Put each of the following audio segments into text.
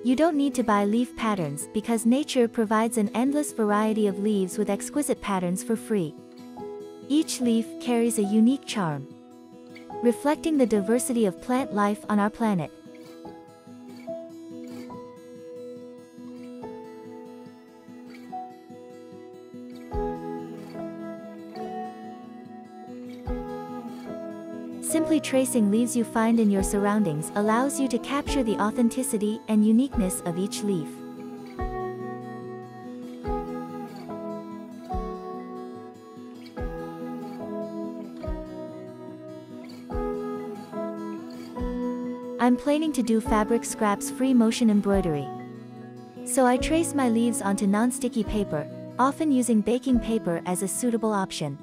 You don't need to buy leaf patterns because nature provides an endless variety of leaves with exquisite patterns for free. Each leaf carries a unique charm, reflecting the diversity of plant life on our planet. Simply tracing leaves you find in your surroundings allows you to capture the authenticity and uniqueness of each leaf. I'm planning to do fabric scraps free motion embroidery. So I trace my leaves onto non-sticky paper, often using baking paper as a suitable option.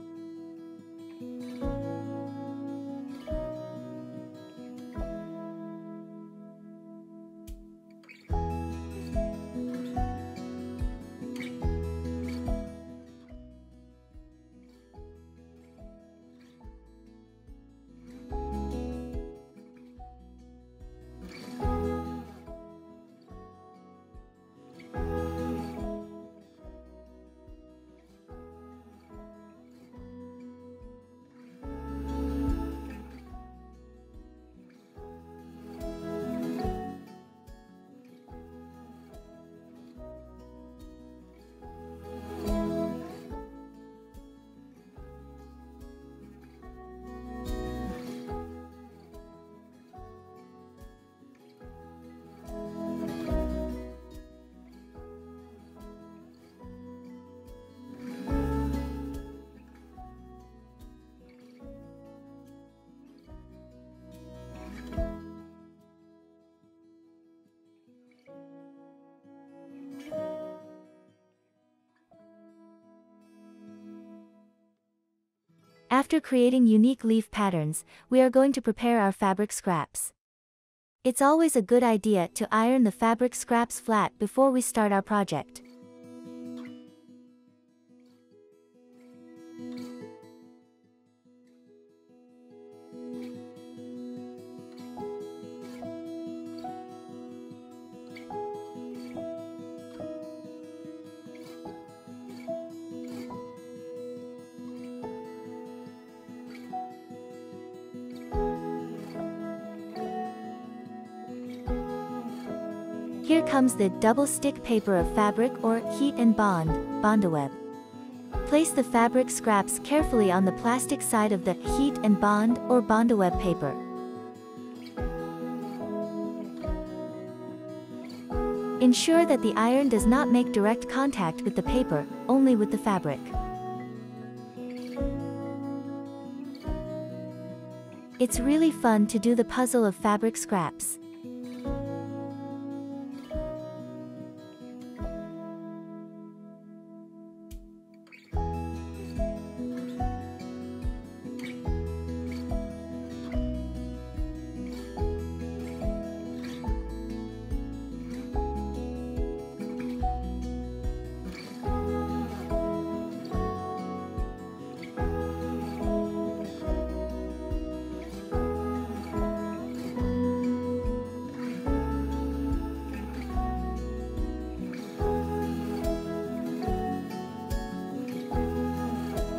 After creating unique leaf patterns, we are going to prepare our fabric scraps. It's always a good idea to iron the fabric scraps flat before we start our project. Here comes the double-stick paper of fabric or heat and bond, Bondaweb. Place the fabric scraps carefully on the plastic side of the heat and bond or Bondaweb paper. Ensure that the iron does not make direct contact with the paper, only with the fabric. It's really fun to do the puzzle of fabric scraps.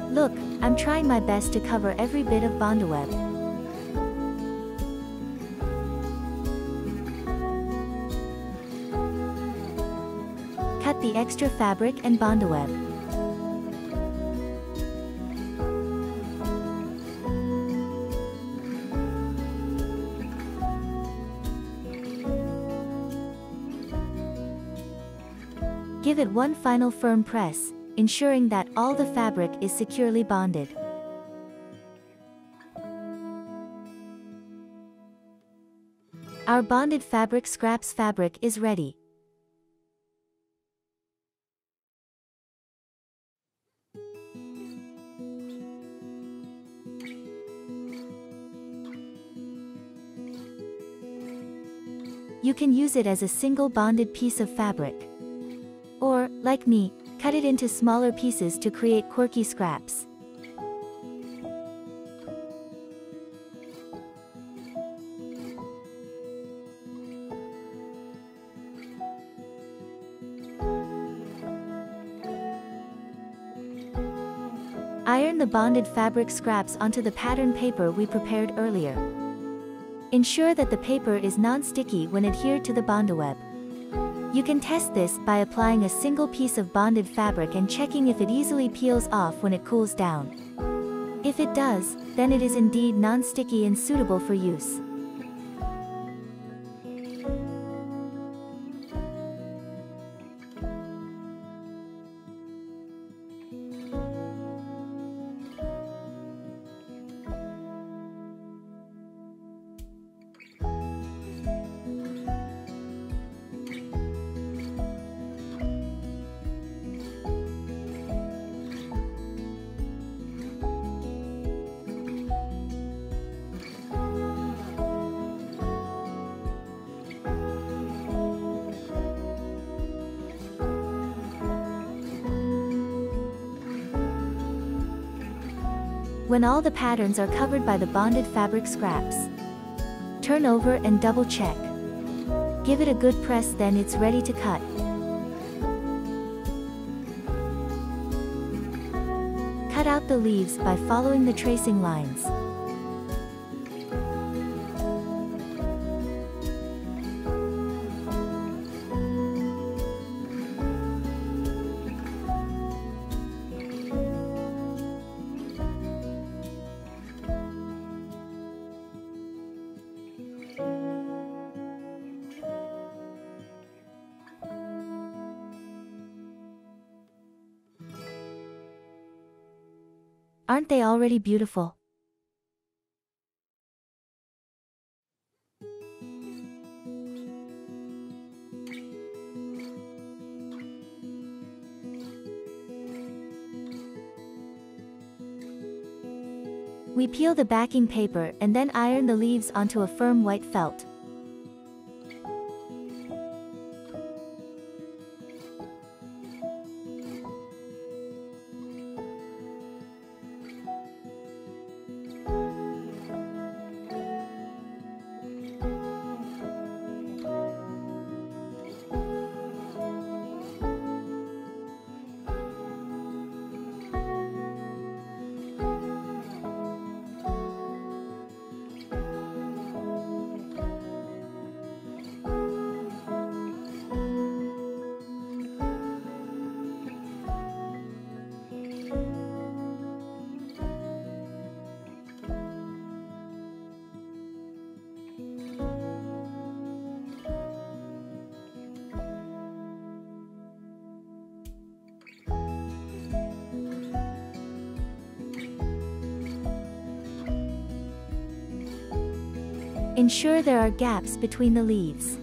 Look, I'm trying my best to cover every bit of Bondaweb. Cut the extra fabric and Bondaweb. Give it one final firm press, ensuring that all the fabric is securely bonded. Our bonded fabric scraps fabric is ready. You can use it as a single bonded piece of fabric. Or, like me, cut it into smaller pieces to create quirky scraps. Iron the bonded fabric scraps onto the pattern paper we prepared earlier. Ensure that the paper is non-sticky when adhered to the Bondaweb. You can test this by applying a single piece of bonded fabric and checking if it easily peels off when it cools down. If it does, then it is indeed non-sticky and suitable for use. When all the patterns are covered by the bonded fabric scraps, turn over and double check. Give it a good press, then it's ready to cut. Cut out the leaves by following the tracing lines. Aren't they already beautiful? We peel the backing paper and then iron the leaves onto a firm white felt. Ensure there are gaps between the leaves.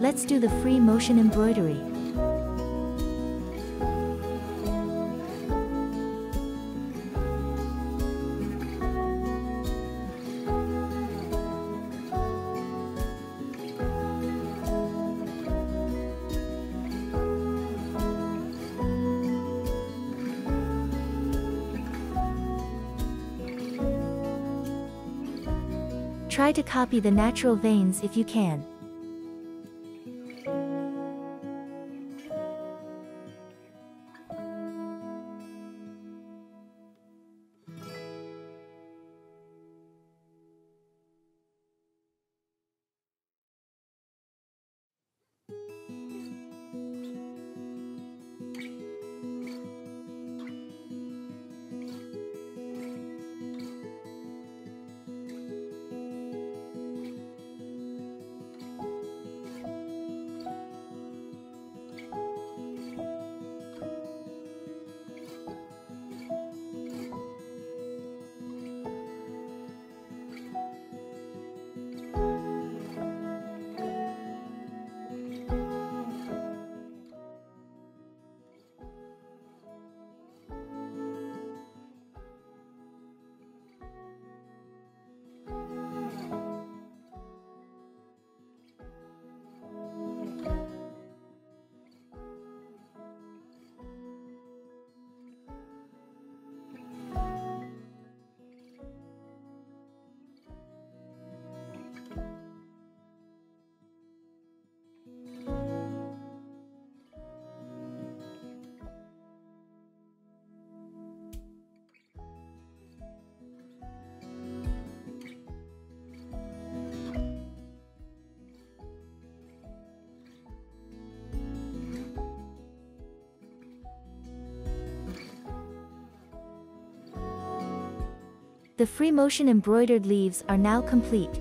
Let's do the free motion embroidery. Try to copy the natural veins if you can. The free motion embroidered leaves are now complete.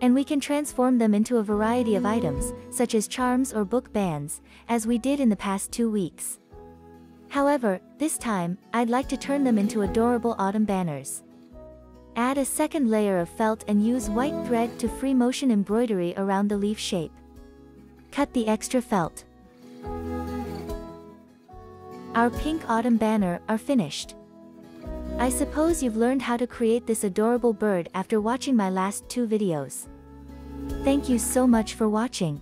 And we can transform them into a variety of items, such as charms or book bands, as we did in the past 2 weeks. However, this time, I'd like to turn them into adorable autumn banners. Add a second layer of felt and use white thread to free motion embroidery around the leaf shape. Cut the extra felt. Our pink autumn banner are finished. I suppose you've learned how to create this adorable bird after watching my last 2 videos. Thank you so much for watching.